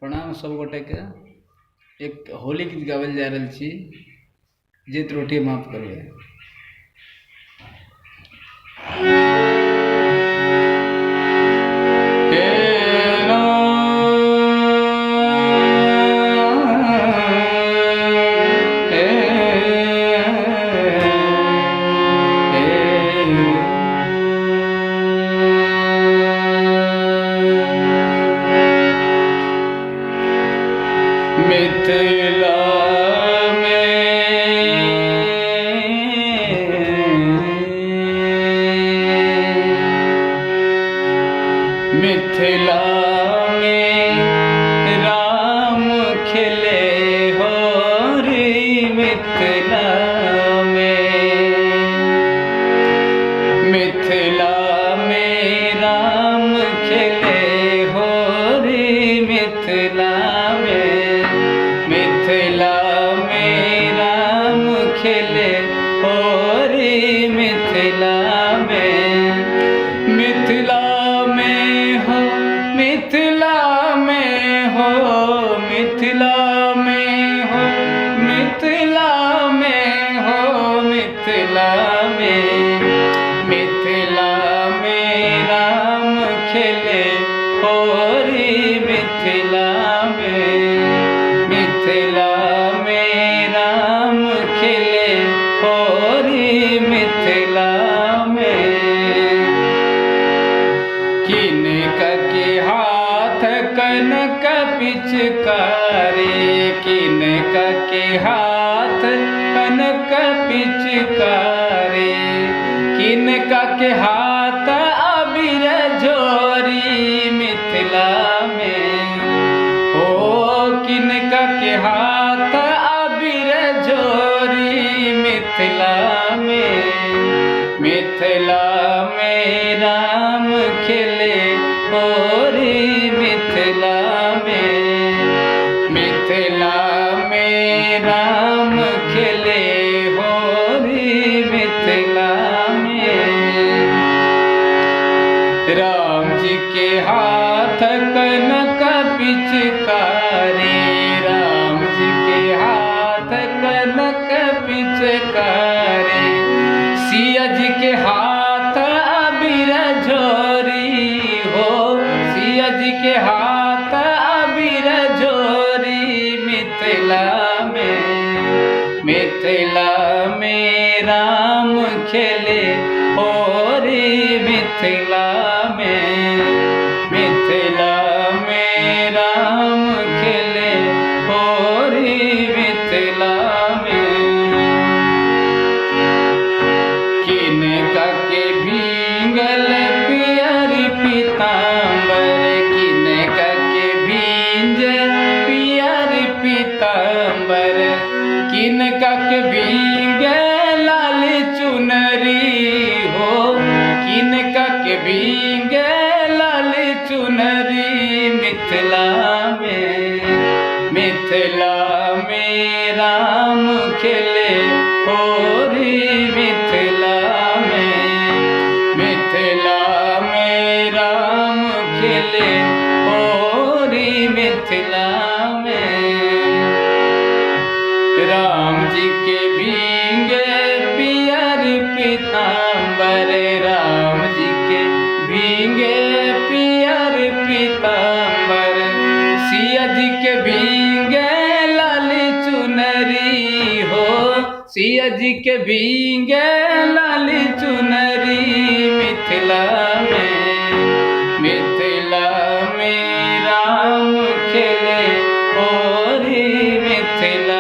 प्रणाम सब गोटे के। एक होली गीत गावल जा रहल छी, जे त्रुटि माफ करबे। मिथिला मिथिला में राम खिले हो रे। मिथिला में राम खिले हो रे। मिथिला में राम खिले हो रे। मिथिला में हो, मिथिला में हो, मिथिला में हो, मिथिला में हो, मिथिला में राम खिले हो रे। मिथिला में राम खिले हो रे। मिथिला में किनका के हाथ कनक पिचकारी, किनका के हाथ कनक पिचकारी, किनका के हाथ अबीर झोरी। मिथिला में हो, किनका के हाथ अबीर झोरी। मिथिला में राम खिले हो रे। मिथिला में राम खिले हो रे। मिथिला में राम जी के हाथ कनक पिचकारी, राम जी के हाथ कनक पिचकारी, सिया जी के हाथ अबीर झोरी हो, सिया जी के हाथ अबीर झोरी। मिथिला में राम खिले हो रे। मिथिला में राम खिले हो रे। मिथिला में किनका के भींगल पियर पीताम्बर, किनका के भींज पियर पीताम्बर, किनका के भींग लाल चुनरी हो, किनका के भींग लाल चुनरी। मिथिला में राम खिले हो रे। मिथिला में राम खिले हो रे। मिथिला में राम जी के भींगे पियर पीताम्बर, राम जी के भींगे पियर पीताम्बर, सिया जी के भींगे लाल चुनरी हो, सिया जी के भींगे लाल चुनरी। मिथिला में राम खिले हो रे। मिथिला